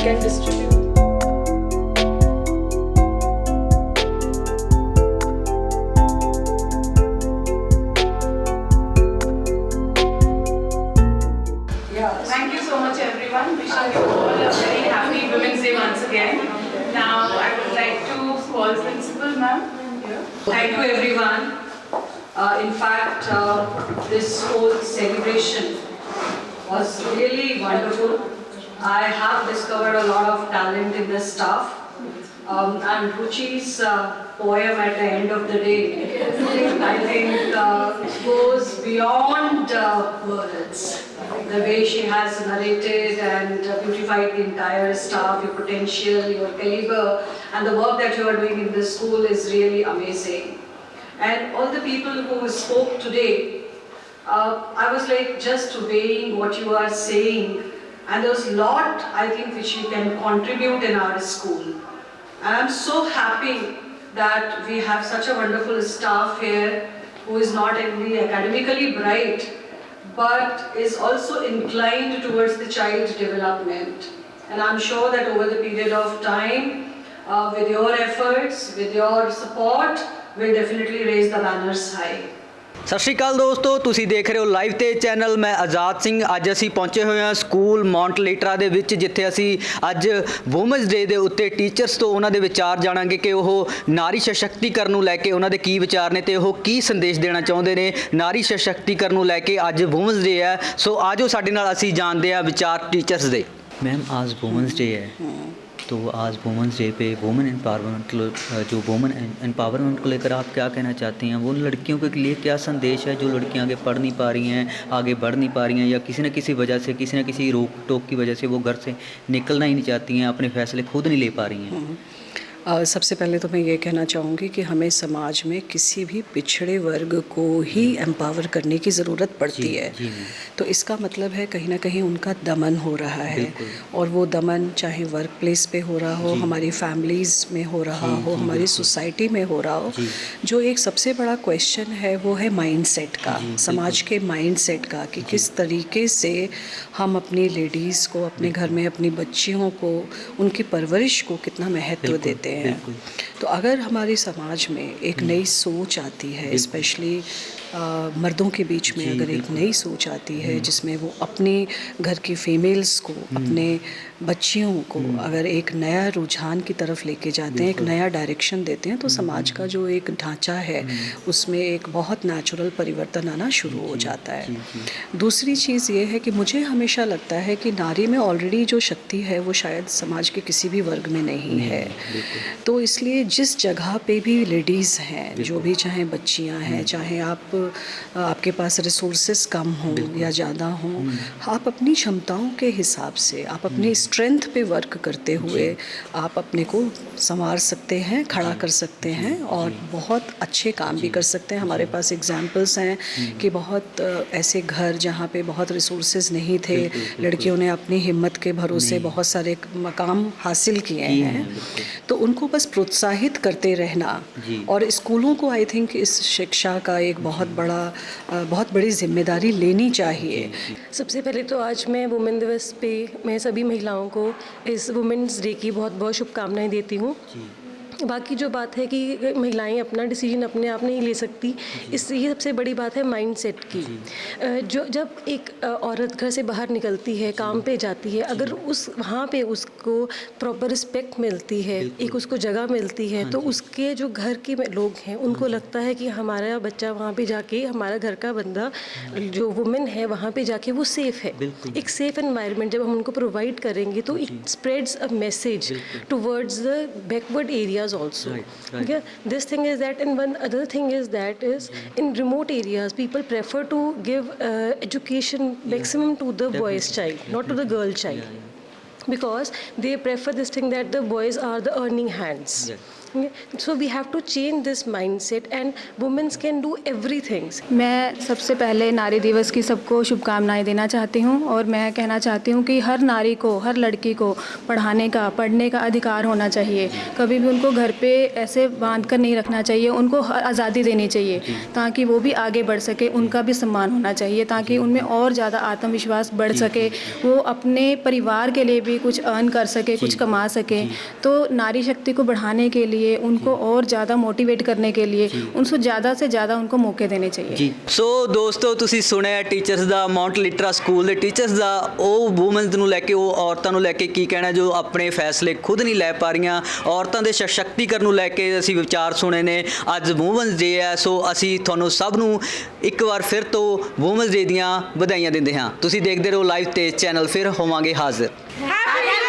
can distribute. Thank you so much, everyone. Wishing you all a very happy Women's Day once again. Now, I would like to call Principal Ma'am here. Thank you, everyone. In fact, this whole celebration was really wonderful. I have discovered a lot of talent in the staff. And Ruchi's poem at the end of the day, I think, goes beyond words. The way she has narrated and beautified the entire staff, your potential, your caliber, and the work that you are doing in the school is really amazing. And all the people who spoke today, I was like just weighing what you are saying, and there's a lot, I think, which you can contribute in our school. And I'm so happy that we have such a wonderful staff here who is not only academically bright, but is also inclined towards the child development. And I'm sure that over the period of time, with your efforts, with your support, we'll definitely raise the banners high. ਸਤਿ ਸ਼੍ਰੀ ਅਕਾਲ ਦੋਸਤੋ, ਤੁਸੀਂ ਦੇਖ ਰਹੇ ਹੋ live ਤੇ channel. ਮੈਂ ਆਜ਼ਾਦ ਸਿੰਘ। ਅੱਜ ਅਸੀਂ ਪਹੁੰਚੇ ਹੋਏ ਹਾਂ ਸਕੂਲ ਮੌਂਟ ਲੀਟਰਾ ਦੇ ਵਿੱਚ, ਜਿੱਥੇ ਅਸੀਂ ਅੱਜ ਵੂਮਨਸ ਡੇ ਦੇ ਉੱਤੇ ਟੀਚਰਸ ਤੋਂ ਉਹਨਾਂ ਦੇ ਵਿਚਾਰ ਜਾਣਾਂਗੇ ਕਿ ਉਹ ਨਾਰੀ ਸਸ਼ਕਤੀਕਰਨ ਨੂੰ ਲੈ ਕੇ ਉਹਨਾਂ ਦੇ ਕੀ ਵਿਚਾਰ ਨੇ ਤੇ ਉਹ ਕੀ ਸੰਦੇਸ਼ ਦੇਣਾ ਚਾਹੁੰਦੇ ਨੇ ਨਾਰੀ ਸਸ਼ਕਤੀਕਰਨ ਨੂੰ ਲੈ ਕੇ। ਅੱਜ ਵੂਮਨਸ ਡੇ ਹੈ, ਸੋ ਆਜੋ ਸਾਡੇ ਨਾਲ ਅਸੀਂ ਜਾਣਦੇ ਹਾਂ ਵਿਚਾਰ ਟੀचर्स ਦੇ। मैम आज वुमेंस डे है, तो आज वुमेंस डे पे वुमेन एम्पावरमेंट, जो वुमेन एम्पावरमेंट को लेकर आप क्या कहना चाहती हैं? वो लड़कियों के लिए क्या संदेश है जो लड़कियां आगे पढ़ नहीं पा रही हैं, आगे बढ़ नहीं पा रही हैं, या किसी न किसी वजह से, किसी न किसी रोक टोक की वजह से वो घर से निकलना ही नहीं चाहती हैं, अपने फैसले खुद नहीं ले पा रही हैं? सबसे पहले तो मैं ये कहना चाहूँगी कि हमें समाज में किसी भी पिछड़े वर्ग को ही एम्पावर करने की ज़रूरत पड़ती है। तो इसका मतलब है कहीं ना कहीं उनका दमन हो रहा है, और वो दमन चाहे वर्क प्लेस पे हो रहा हो, हमारी फैमिलीज़ में हो रहा हो, हमारी सोसाइटी में हो रहा हो। जो एक सबसे बड़ा क्वेश्चन है वो है माइंडसेट का, समाज के माइंडसेट का, कि किस तरीके से हम अपनी लेडीज़ को, अपने घर में अपनी बच्चियों को, उनकी परवरिश को कितना महत्व देते हैं। तो अगर हमारे समाज में एक नई सोच आती है, स्पेशली मर्दों के बीच में अगर एक नई सोच आती है जिसमें वो अपने घर की फीमेल्स को, अपने बच्चियों को अगर एक नया रुझान की तरफ लेके जाते हैं, एक नया डायरेक्शन देते हैं, तो समाज का जो एक ढांचा है उसमें एक बहुत नेचुरल परिवर्तन आना शुरू हो जाता है। दूसरी चीज़ ये है कि मुझे हमेशा लगता है कि नारी में ऑलरेडी जो शक्ति है वो शायद समाज के किसी भी वर्ग में नहीं है। तो इसलिए जिस जगह पे भी लेडीज़ हैं, जो भी, चाहे बच्चियां हैं, चाहे आपके पास रिसोर्सेज कम हों या ज़्यादा हों, आप अपनी क्षमताओं के हिसाब से, आप अपनी स्ट्रेंथ पे वर्क करते हुए आप अपने को संवार सकते हैं, खड़ा कर सकते हैं, और बहुत अच्छे काम भी कर सकते हैं। हमारे पास एग्जाम्पल्स हैं कि बहुत ऐसे घर जहाँ पे बहुत रिसोर्सेज नहीं थे, लड़कियों ने अपनी हिम्मत के भरोसे बहुत सारे मकाम हासिल किए हैं। तो उनको बस प्रोत्साहित करते रहना, और स्कूलों को आई थिंक इस शिक्षा का एक बहुत बड़ी जिम्मेदारी लेनी चाहिए। सबसे पहले तो आज मैं वुमेन दिवस पे मैं सभी महिलाओं को इस वुमेन्स डे की बहुत बहुत शुभकामनाएं देती हूँ। बाकी जो बात है कि महिलाएं अपना डिसीजन अपने आप नहीं ले सकती, इससे ये सबसे बड़ी बात है माइंडसेट की। जो जब एक औरत घर से बाहर निकलती है, काम पे जाती है, अगर वहाँ पे उसको प्रॉपर रिस्पेक्ट मिलती है, एक उसको जगह मिलती है, तो उसके जो घर के लोग हैं उनको लगता है कि हमारा बच्चा वहाँ पे जाके, हमारा घर का बंदा जो वुमेन है वहाँ पे जाके वो सेफ़ है। एक सेफ़ एनवायरनमेंट जब हम उनको प्रोवाइड करेंगे तो it spreads a message towards the backward areas also. Okay? This thing is that, and one other thing is that is in remote areas people prefer to give education maximum to the boy's child, not to the girl child, because they prefer this thing that the boys are the earning hands. So we have to change this mindset and womens can do everything. मैं सबसे पहले नारी दिवस की सबको शुभकामनाएं देना चाहती हूँ और मैं कहना चाहती हूँ कि हर नारी को, हर लड़की को पढ़ने का अधिकार होना चाहिए। कभी भी उनको घर पे ऐसे बांध कर नहीं रखना चाहिए, उनको आज़ादी देनी चाहिए ताकि वो भी आगे बढ़ सके, उनका भी सम्मान होना चाहिए ताकि उनमें और ज़्यादा आत्मविश्वास बढ़ सके, वो अपने परिवार के लिए भी कुछ अर्न कर सके, कुछ कमा सके। तो नारी शक्ति को बढ़ाने के लिए, उनको और ज़्यादा मोटिवेट करने के लिए उनको ज़्यादा से ज़्यादा उनको मौके देने चाहिए। ਜੀ ਸੋ ਦੋਸਤੋ ਤੁਸੀਂ ਸੁਣਿਆ ਟੀਚਰਸ ਦਾ ਮਾਊਂਟ ਲਿਟਰਾ ਸਕੂਲ ਦੇ ਟੀਚਰਸ ਦਾ ਉਹ ਵੂਮਨਸ ਨੂੰ ਲੈ ਕੇ, ਉਹ ਔਰਤਾਂ ਨੂੰ ਲੈ ਕੇ ਕੀ ਕਹਿਣਾ ਜੋ ਆਪਣੇ ਫੈਸਲੇ ਖੁਦ ਨਹੀਂ ਲੈ ਪਾ ਰਹੀਆਂ, ਔਰਤਾਂ ਦੇ ਸਸ਼ਕਤੀਕਰਨ ਨੂੰ ਲੈ ਕੇ ਅਸੀਂ ਵਿਚਾਰ ਸੁਣੇ ਨੇ। ਅੱਜ ਵੂਮਨਸ ਡੇ ਹੈ, ਸੋ ਅਸੀਂ ਤੁਹਾਨੂੰ ਸਭ ਨੂੰ ਇੱਕ ਵਾਰ ਫਿਰ ਤੋਂ ਵੂਮਨਸ ਡੇ ਦੀਆਂ ਵਧਾਈਆਂ ਦਿੰਦੇ ਹਾਂ। ਤੁਸੀਂ ਦੇਖਦੇ ਰਹੋ ਲਾਈਵ ਤੇ ਚੈਨਲ, ਫਿਰ ਹੋਵਾਂਗੇ ਹਾਜ਼ਰ। Happy